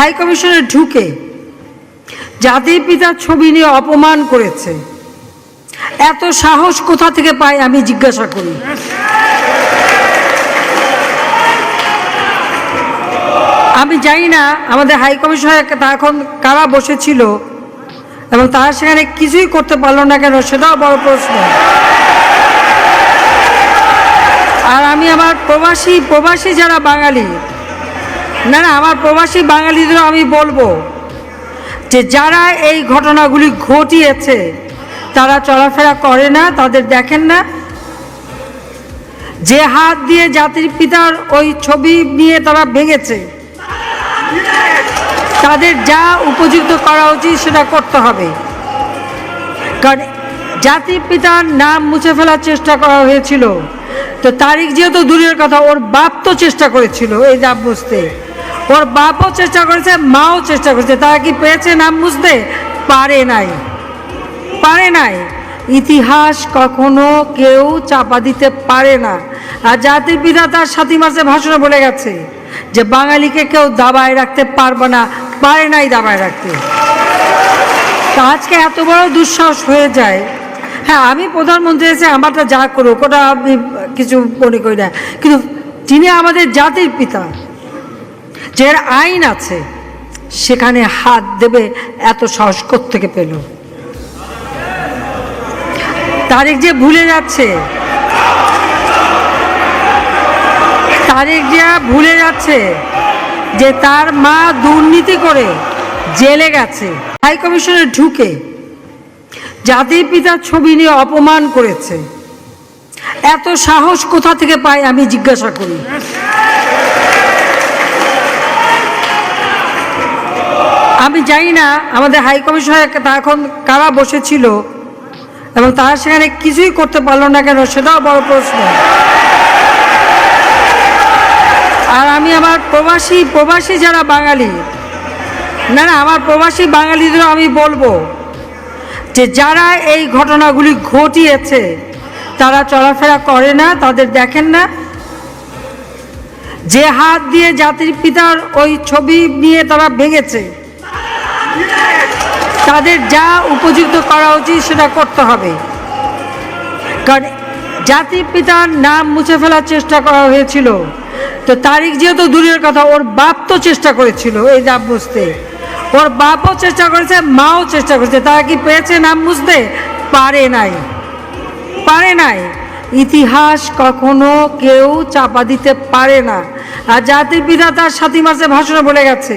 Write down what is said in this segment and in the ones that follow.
High কমিশনে ঢুকে জাতির পিতার ছবি নিয়ে অপমান করেছে। এত সাহস কোথা থেকে পায় আমি জিজ্ঞাসা করি। আমি জানি না আমাদের হাই কমিশনে এখন কারা বসেছিল এবং তারা সেখানে কিছুই করতে পারলো না কেন, সেটাও বড় প্রশ্ন। আর আমি আমার প্রবাসী যারা বাঙালি, না আমার প্রবাসী বাঙালিদেরও আমি বলবো যে যারা এই ঘটনাগুলি ঘটিয়েছে তারা চলাফেরা করে না, তাদের দেখেন না। যে হাত দিয়ে জাতির পিতার ওই ছবি নিয়ে তারা ভেঙেছে, তাদের যা উপযুক্ত করা উচিত সেটা করতে হবে। কারণ জাতির পিতার নাম মুছে ফেলার চেষ্টা করা হয়েছিল, তো তারিখ যেহেতু দূরের কথা, ওর বাপ তো চেষ্টা করেছিল এই নাম মুছতে, ওর বাপও চেষ্টা করেছে, মাও চেষ্টা করেছে। তারা কি পেরেছে নাম মুছতে? পারে নাই। ইতিহাস কখনো কেউ চাপা দিতে পারে না। আর জাতির পিতা তার 7 মাসে ভাষণে বলে গেছে যে বাঙালিকে কেউ দাবায় রাখতে পারবে না, পারে নাই দাবায় রাখতে। তা আজকে এত বড় দুঃসাহস হয়ে যায়। হ্যাঁ, আমি প্রধানমন্ত্রী এসে আমারটা যা করুক ওটা আমি কিছু মনে করি না, কিন্তু তিনি আমাদের জাতির পিতা, যে আইন আছে সেখানে হাত দেবে এত সাহস কোত্থেকে পেল? তারিখ যে ভুলে যাচ্ছে যে তার মা দুর্নীতি করে জেলে গেছে। হাই কমিশনে ঢুকে জাতির পিতার ছবি নিয়ে অপমান করেছে। এত সাহস কোথা থেকে পায় আমি জিজ্ঞাসা করি। আমি জানি না আমাদের হাই কমিশনে এখন কারা বসেছিল এবং তারা সেখানে কিছুই করতে পারলো না কেন, সেটাও বড় প্রশ্ন। আর আমি আমার প্রবাসী যারা বাঙালি, না আমার প্রবাসী বাঙালিদেরও আমি বলবো যে যারা এই ঘটনাগুলি ঘটিয়েছে তারা চলাফেরা করে না, তাদের দেখেন না। যে হাত দিয়ে জাতির পিতার ওই ছবি নিয়ে তারা ভেঙেছে, তাদের যা উপযুক্ত করা উচিত সেটা করতে হবে। কারণ জাতির পিতার নাম মুছে ফেলার চেষ্টা করা হয়েছিল, তো তারিখ যেহেতু দূরের কথা, ওর বাপ তো চেষ্টা করেছিল এই নাম মুছতে, ওর বাপও চেষ্টা করেছে, মাও চেষ্টা করেছে। তারা কি পেরেছে নাম মুছতে? পারে নাই। ইতিহাস কখনো কেউ চাপা দিতে পারে না। আর জাতির পিতা তার 7 মাসে ভাষণে বলে গেছে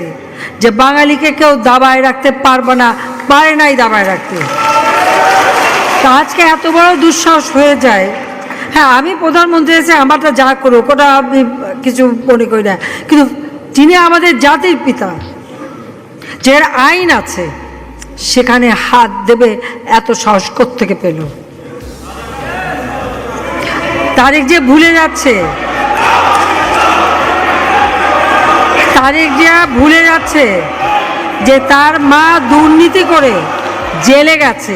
যে বাঙালিকে কেউ দাবায় রাখতে পারবে না, পারে নাই দাবায় রাখতে। তা আজকে এত বড় দুঃসাহস হয়ে যায়। হ্যাঁ, আমি প্রধানমন্ত্রী এসে আমারটা যা করুক ওটা আমি কিছু মনে করি না, কিন্তু তিনি আমাদের জাতির পিতা, যে আইন আছে সেখানে হাত দেবে এত সাহস কোত্থেকে পেল? তারিখ যে ভুলে যাচ্ছে যে তার মা দুর্নীতি করে জেলে গেছে।